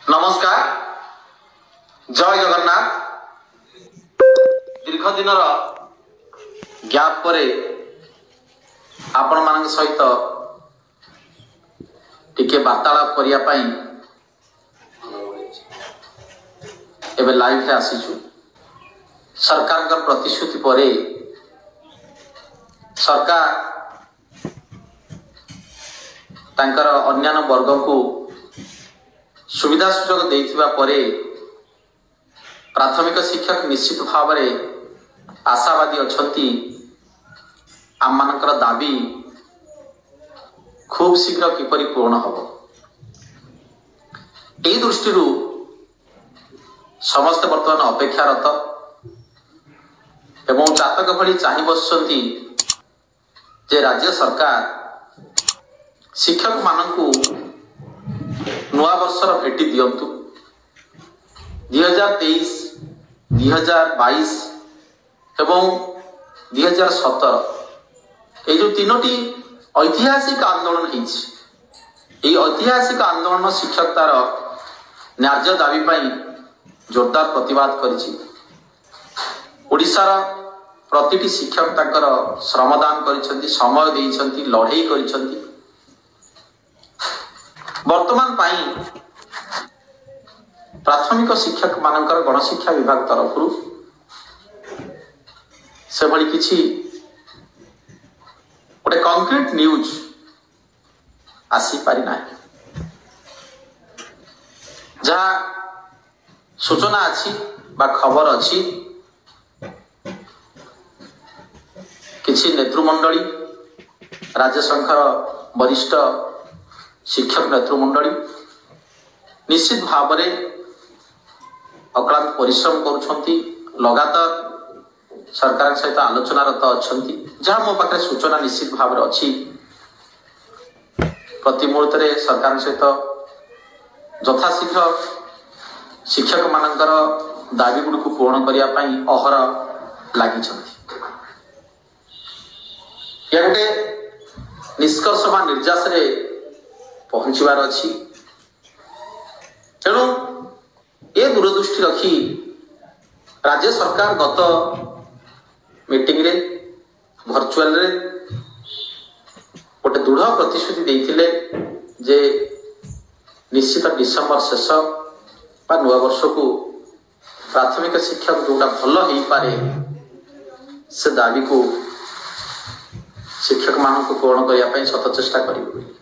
नमस्कार जय जगन्नाथ दीर्घ दिन गैप पर आपण मान सहित टिके वार्तालाप करने एवं लाइव आसीचु। सरकार का प्रतिश्रुति पर सरकार तांकर अन्यान्य वर्ग को सुविधा सुजोग देथिबा परे प्राथमिक शिक्षक निश्चित भाव में आशावादी अछंती आम मानकर दाबी खूब शीघ्र किपरि पूर्ण हब एई दृष्टि समस्त वर्तमान अपेक्षारत एवं चातक भली चाहि बसुछंती जे राज्य सरकार शिक्षक मानकू नुआ वर्षर भेटी दियंतु 2023 2022 एवं 2017 ये जो तीनोटी ऐतिहासिक आंदोलन होती ऐतिहासिक आंदोलन शिक्षक तार न्याय्य दाबी पाई जोरदार प्रतिवाद करिछि। ओडिशार प्रतिटी शिक्षक ताकर श्रमदान करिसेंती समय देइसेंती लड़ाई करिसेंती। वर्तमान पाई प्राथमिक शिक्षक मानकर गणशिक्षा विभाग तरफ से भली किछि गोटे कंक्रीट न्यूज आसी पारि ना जहाँ सूचना अच्छी बा खबर अच्छी किछि नेतृमंडली राज्य संघर वरिष्ठ शिक्षक नेतृमंडली निश्चित भाव में अक्लांत परिश्रम करुछंती लगातार सरकार सहित आलोचनारत अच्छी जहाँ मो पाखे सूचना निश्चित भाव में अच्छी प्रति मुहूर्त सरकार सहित यथाशीघ्र शिक्षक मानकर दाबी गुड़ को पूर्ण करने अहर लगी गोटे निष्कर्ष बा निर्यास पहुंचवार अच्छी। तेणु ये दूरदृष्टि रखी राज्य सरकार गत मीटिंग रे वर्चुअल रे गोटे दृढ़ प्रतिश्रुति देइथिले जे निश्चित डिसेम्बर शेष बा नुआ वर्ष को प्राथमिक शिक्षक जोटा भल हो पारे से दाबी को शिक्षक मान को पूर्ण करने शत चेष्टा करेंगे।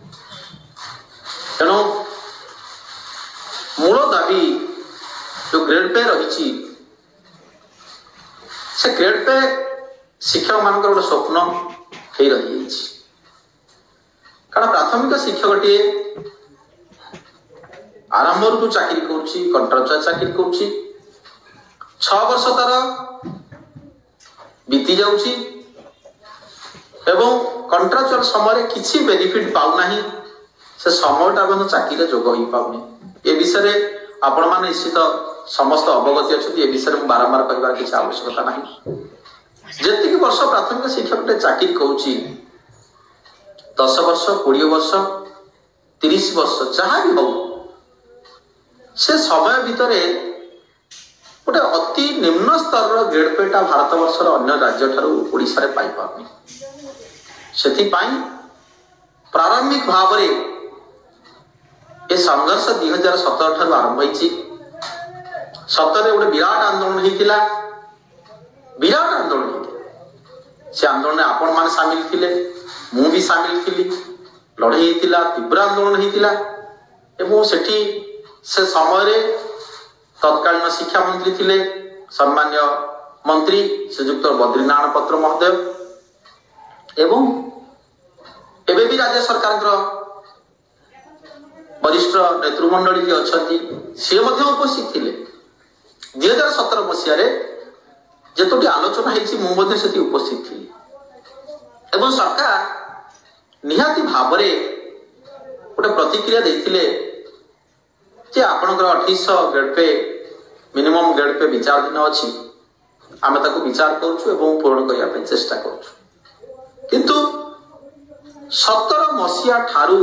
तेणु मूल दाबी जो ग्रेड पे रही से ग्रेड पे शिक्षक मान गोटे स्वप्न हो रही कारण प्राथमिक शिक्षक टी आरंभ रू चाकरी कंट्राक्चुअल चाकरी कर 6 वर्ष तार बीती जाउछि एवं कंट्राक्चुअल समय किसी बेनिफिट पाउना से समयटा मैं चाकरी जोग हो पाऊनी ए विषय आपण मैंने निश्चित समस्त अवगति अच्छे ए विषय में बारंबार कहबार किसी आवश्यकता नहीं। जी वर्ष प्राथमिक शिक्षक चाकरी करुँ 10 वर्ष 20 वर्ष 30 वर्ष जहाँ भी हो से समय भितर गोटे अति निम्न स्तर ग्रेड पेटा भारत वर्षर अन्य राज्य ओडिशा पाई पारनी से प्रारंभिक भाव में ये संघर्ष 2017 ठार आरंभ होती सतरे गोटे विराट आंदोलन होता विराट आंदोलन होता से आंदोलन आपण मान सामिल थिले मु भी सामिल थी लड़ाई होता तीव्र आंदोलन होता से समय तत्कालीन शिक्षा मंत्री थिले सम्मान्य मंत्री श्रीजुक्त बद्रीनारायण पत्र महोदय एवं एबे भी राज्य सरकार वरिष्ठ नेतृमंडली जी अच्छा सी उपस्थित थे 2017 मसीह जितोटी आलोचना होती से उपस्थित थी एवं सरकार निहाती भाव गोटे प्रतिक्रिया देते जे आपणकर 2800 grade pay minimum grade pay विचार दिन अच्छी आम विचार करूँ पूर्ण करने चेष्टा करूँ किंतु 17 मसीहा ठारू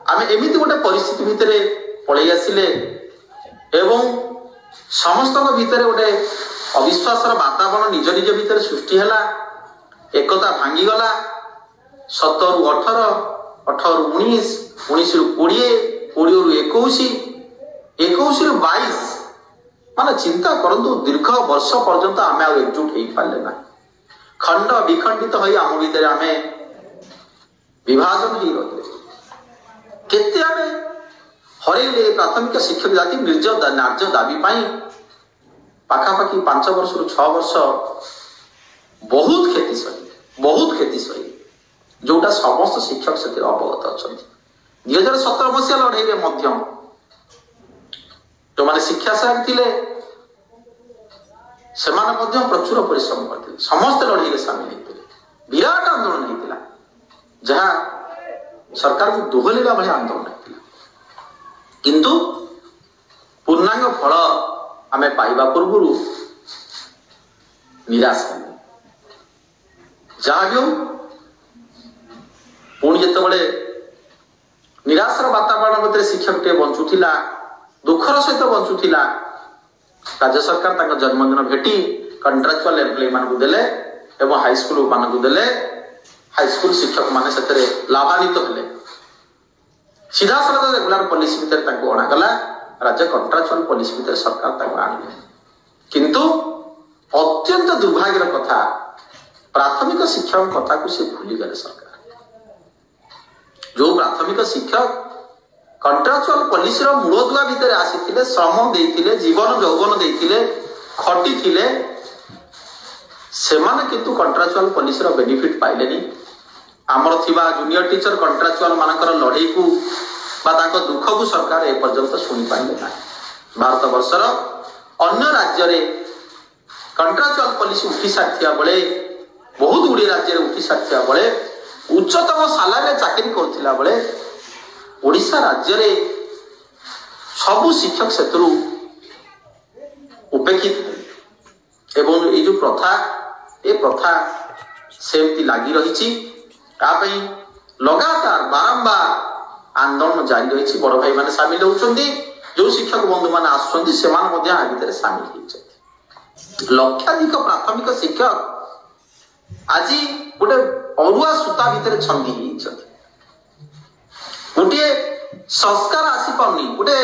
आमे एमिति गोटे परिस्थिति भितर पलि आसिले एवं समस्त भितर गोटे अविश्वासर वातावरण निज निज भितर सृष्टि है एकता भांगीगला 17 रु 18 18 रु 19 19 रु 20 20 रु 21 21 रु 22 माने चिंता करंतु दीर्घ वर्ष पर्यंत आमे आ एकजुट हो पारे ना खंड विखंडित हो आम भितर आमे विभाजन हो रही केते आमे हरैले प्राथमिक शिक्षक जाति न्याର୍ଯ୍य दाबी पाखापाखि 5 वर्ष रु 6 वर्ष बहुत क्षति सही जोटा समस्त शिक्षक से अवगत अच्छा 2017 मसीहा लड़ाई मध्यम जो मैंने शिक्षा सहायक थे से प्रचुर परिश्रम करते समस्त लड़ाई सामिल होते विराट आंदोलन होता जहाँ सरकार को दोहलेला भाई आंदोलन होता किंतु पूर्णांग फल आम पाइबा पूर्व निराश जहाँ भी पुणी जिते निराशर वातावरण मध्य शिक्षक टे बंचुला दुखर सहित बंचुला राज्य सरकार जन्मदिन भेटी कंट्राक्चुअल एम्प्लॉय मानक देले एवं हाईस्कूल मानक देले हाईस्कूल शिक्षक माने से लाभान्वित हेले सीधा साधा रेगुलर पॉलिसी भितर अणागला राज्य कंट्राक्चुअल पॉलिसी भितर सरकार आने किंतु अत्यंत दुर्भाग्यर कथा प्राथमिक शिक्षक कथा को से भूली गले सरकार जो प्राथमिक शिक्षक कंट्राक्चुअल पॉलिसी मूलदुआ भितर आसी श्रम देते जीवन यौवन देते खटी से किंतु कंट्राक्चुअल पॉलिसी बेनिफिट पाइले आमर थिबा जूनियर टीचर कंट्राक्चुअल मानकर लड़ाई को दुख को सरकार ए पर्यंत शुणी पाइले ना भारत वर्षर अन्य राज्य रे कंट्राक्चुअल पॉलिसी उठी सारिया बेले बहुत गुड़ी राज्य उठी सारिया बेले उच्चतम सालारे चाकरी करथिला बेले ओडिशा राज्य रे सबु शिक्षक सेतु उपेक्षित एवं ये जो प्रथा सेमती लगी रही लगातार बारंबार आंदोलन जारी रही बड़ भाई मैंने सामिल होती जो शिक्षक बंधु मैंने आसुँच से सामिल होती लक्षाधिक प्राथमिक शिक्षक आज गोटे अरुआ सूता भितर छंदी गोटे संस्कार आसी पारनी गोटे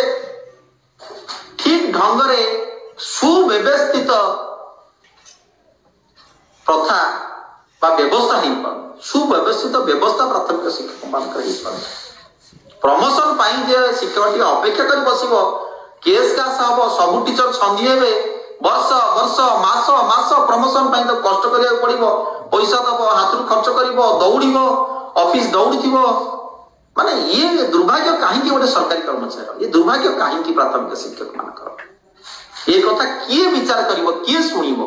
ठीक ढंग से सुव्यवस्थित प्रथा व्यवस्था हो पार सुव्यवस्थित व्यवस्था प्राथमिक शिक्षक मान प्रमोशन शिक्षक अपेक्षा कर बस केस कास हम सब टीचर छंदी हे वर्ष वर्ष मास मास प्रमोशन तो कष्ट करा पड़ो पैसा दब हाथ खर्च कर दौड़ ऑफिस दौड़ी माने ये दुर्भाग्य कहीं गोटे सरकारी कर्मचारी ये दुर्भाग्य कहीं प्राथमिक शिक्षक मान ये कथा किए विचार कर किए शुणव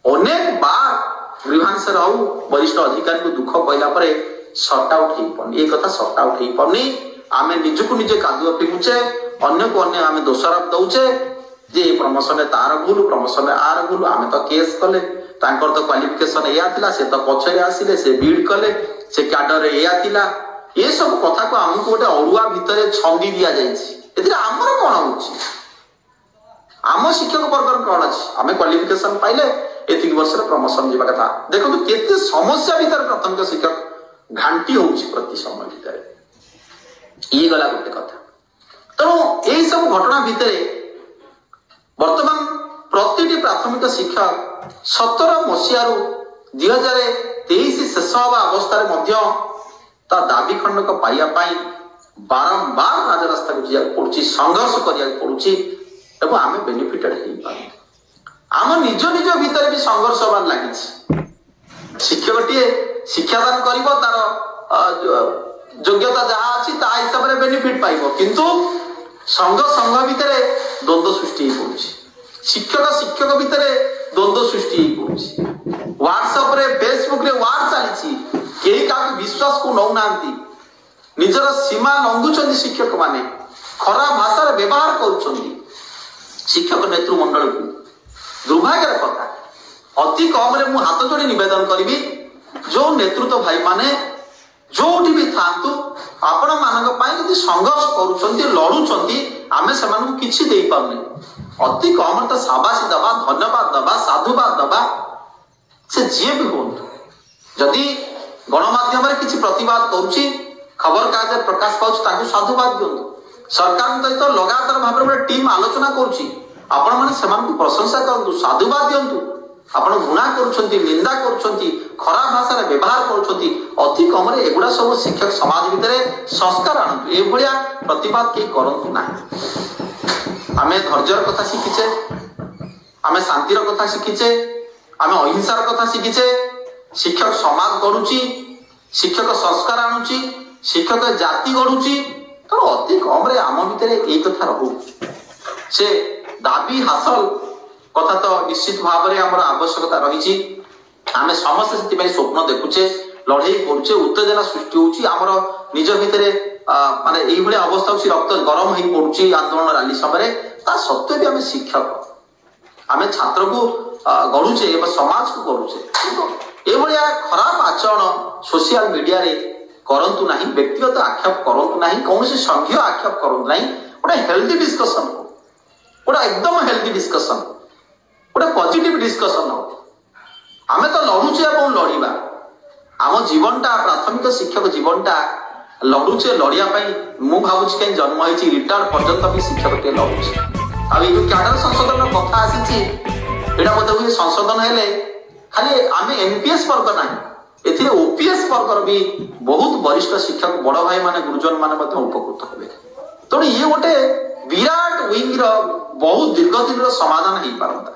अनेक बार ग्रीवांस वरिष्ठ अधिकारी को दुख कहला सट आउट हो पानी ये कथा सट आउट हो पानी आम निजक निजे कादुआ फिंगुचे अन्य को अन्य आम दोषारोप दौचे जे प्रमोशन तार भूल प्रमोशन आर भूल आम तो केस कले तो क्वालिफिकेशन या से तो पछरे आसिले से बीड कले से कैडर या ये सब कथा को आमको गोटे अड़ुआ भितर छंदी दि जाइए आमर कौन हो आम शिक्षक वर्ग कौन अच्छी आम क्वालिफिकेशन पाइले एतिक वर्ष प्रमोशन जावा कथा देखो केते समस्या भितर प्राथमिक शिक्षक घांटी हो प्रति समय भितर ये गला गोटे कथा तेणु यही सब घटना भितर वर्तमान प्रति प्राथमिक शिक्षक 17 मसीह 2023 शेष हवा अवस्था दाबी खंडक पाइबापी बारंबार राजरास्ता को जावाक पड़ुछि संघर्ष करिया पड़ुछि एवं आम बेनिफिटेड हो पार आम निज निज भितर भी संघर्ष हबार लगी शिक्षक टे शिक्षादान कर तार योग्यता जहाँ अच्छी ता हिसाब से बेनिफिट पाइब किंतु संघ भितर द्वंद्व सृष्टि हो शिक्षक शिक्षक भितर द्वंद्व सृष्टि हो व्हाट्सएप रे फेसबुक रे वार चली कई क्या विश्वास को नौना निजर सीमा लंघुंट शिक्षक माने खराब भाषा व्यवहार कर शिक्षक नेतृमंडल को दुर्भाग्यर कथा अति कम रे मु हाथ जोड़ी निवेदन करी जो नेतृत्व भाई माने जोटी भी थांतु आपण मानक पाई यदि संघर्ष करूछंती लड़ुछंती आमे सेमानकु किछि देई पाउनी अति कम तो शाबाशी दबा धन्यवाद दबा साधुवाद दबा से जी भी हो जदि गणमाध्यम किसी प्रतिवाद करुच्ची खबर कागज प्रकाश पाउछ ताकू साधुवाद दियंतु सरकार सहित लगातार भाव में टीम आलोचना करुच्ची आपण माने सेमानकु प्रशंसा करंतु साधुवाद दियंतु आपण घृणा करुछंती निंदा करुछंती खराब भाषा व्यवहार करुछंती अति कम रे एगुडा सब शिक्षक समाज भितरे संस्कार आणंतु ए भलिया प्रतिवाद के करंतु नाही आमे धैर्यर कथा शिखिचे आमे शांतिर कथा शिखिचे आमे अहिंसार कथा शिखिचे शिक्षक समाज गढ़ुची शिक्षक संस्कार आणुची शिक्षक जाति गढ़ुची तो अति कम रे आम भितर यही कथा रहू से दाबी हासिल कथा तो निश्चित भाव में आम आवश्यकता रही आम समस्त से स्वप्न देखुचे लड़े करुचे उत्तेजना सृष्टि होची आमर निज भितर माने यही भाई अवस्था होची रक्त गरम हो पड़ुची आंदोलन रैली समय ता सत्वे भी आम शिक्षक आम छात्र को गढ़ुचे एवं समाज को गढ़ुचे ये खराब आचरण सोशल मीडिया रे करंतु नहीं व्यक्तिगत आक्षेप करंतु नहीं कौन संघीय आक्षेप करंतु नहीं गोटे हेल्दी डिस्कशन हो गोटे एकदम हेल्दी डिस्कशन गोटे पॉजिटिव डिस्कशन हो आम तो लड़ुचे और लड़वा आम जीवनटा प्राथमिक शिक्षक जीवनटा लड़ुचे लड़िया मु भावुची कहीं जन्म होती रिटायर्ड पर्यंत भी शिक्षक टे लड़ुचे आडर संशोधन कथा आसी बोध हुए संशोधन हेले खाली आम एनपीएस वर्ग ना ए ओपीएस वर्गर भी बहुत वरिष्ठ शिक्षक बड़ भाई माने गुरुजन माने उपकृत हे तेणु ये गोटे विराट विंग बहुत दीर्घ दिन समाधान हो पारता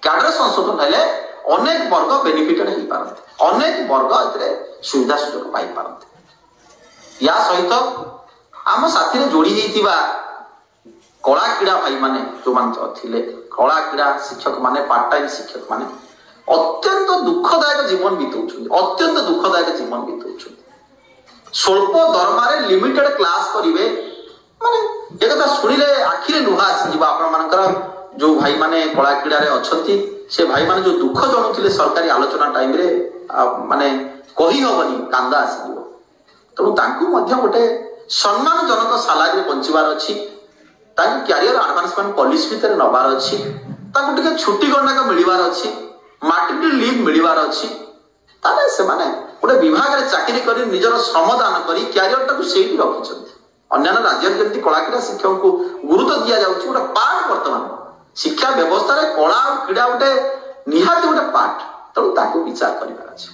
कैडर संशोधन हेले अनेक वर्ग बेनिफिटेड हो पारते अनेक वर्ग ए सुविधा सुजोग पाई पारते या सहित आम साथी जोड़ी होता कला क्रीड़ा भाई माने जो थे कला क्रीड़ा शिक्षक माने पार्ट टाइम शिक्षक माने अत्यंत दुखदायक जीवन बीतौछन अत्यंत दुखदायक जीवन बीतौछन स्वल्प दरमारे लिमिटेड क्लास करिवे माने एक कथा सुनिले आखिरे लुहा आसी जिबा आपण मानकर जो भाई माने कला क्रीड़ा रे अछंती से भाई माने जो दुख जणुथिले सरकारी आलोचना टाइम रे माने कहि होबनी कांदा आसी जिवो तेणु तांकु मध्य गोटे सम्मानजनक सालारी बंचिबार अछि तांकु कैरियर एडवांसमेंट पॉलिसी भितर नबार अछि तांकु टिके छुट्टी गणनाक मिलिबार अछि मार्टिन लीव मिलिबार अछि ताले से माने गोटे विभाग रे चाकरी करी निजर श्रमदान करी कैरियर टाकु सेठी रखिछथि अन्य राज्य जेमति कला क्रीड़ा शिक्षक को गुरुत्व दिया जाउछि गोटे पार्ट वर्तमान शिक्षा व्यवस्था रे कला और क्रीड़ा गोटे निहाती गोटे पार्ट तेणु ताकु विचार करिबार अछि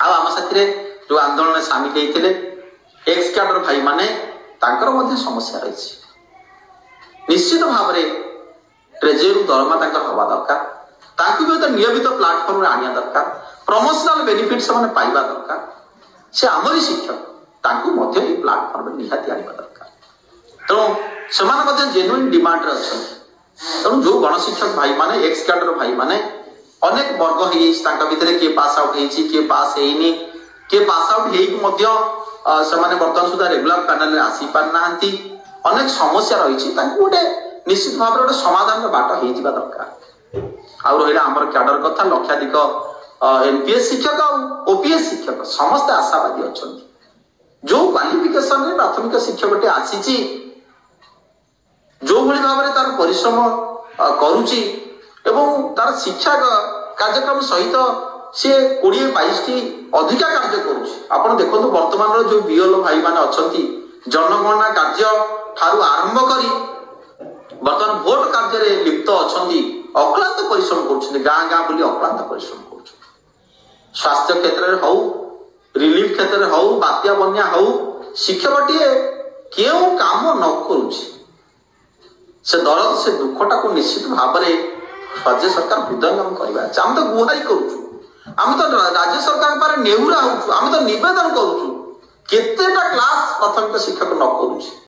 आ आम साथी जो आंदोलन में शामिल होते एक्स कैडर भाई माने तांकर मध्य समस्या रही निश्चित भाव में ट्रेजरी दरमा हवा दरकार ताकि भी नियमित प्लाटफर्म आनिया दरकार प्रमोशनल बेनिफिट से पाइबा दरकार से आमरी शिक्षक ताकू मध्य ये प्लाटफर्म निहाती आनिबा दरकार तेणु से जेन्युइन डिमांड रे अछन तेणु जो गणशिक्षक भाई माने एक्स कैडर भाई माने अनेक वर्ग हो भितर किए पास आउट होती किए पास होनी किए पास आउट होने बर्तमान सुधा रेगुलर पैनल आसी पारना अनेक समस्या रही गोटे निश्चित भाव में गोटे समाधान बाट हो दरकार आउ रहा आमर कैडर कथा लक्षाधिक एनपीएस शिक्षक और ओपीएस शिक्षक समस्त आशावादी अच्छा जो क्वालिफिकेशन रे प्राथमिक शिक्षक आसी जो भाई भाव में तार परिश्रम करुची एवं तार शिक्षा कार्यक्रम सहित सी 20-22 टी अधिका कार्य करुँ देखो वर्तमान जो बीएलओ भाई माने अच्छी जनगणना कार्य ठारू आरंभ करी वर्तमान भोट कार्य लिप्त अच्छा अक्लांत परिश्रम कर गाँ गाँ बुली अक्लांत परिश्रम कर स्वास्थ्य क्षेत्र में हौ रिलीफ क्षेत्र में हौ बात्या बन्या हौ शिक्षकटीए क्यों काम न करुच्ची से दर्द से दुखटा को निश्चित भाव में राज्य सरकार हृदयंगम करवा आम तो गुहारी करुचु आम तो राज्य सरकार पर नेहुरा होचु आम तो निवेदन करुचु केतेटा क्लास प्राथमिक शिक्षक न करुच्ची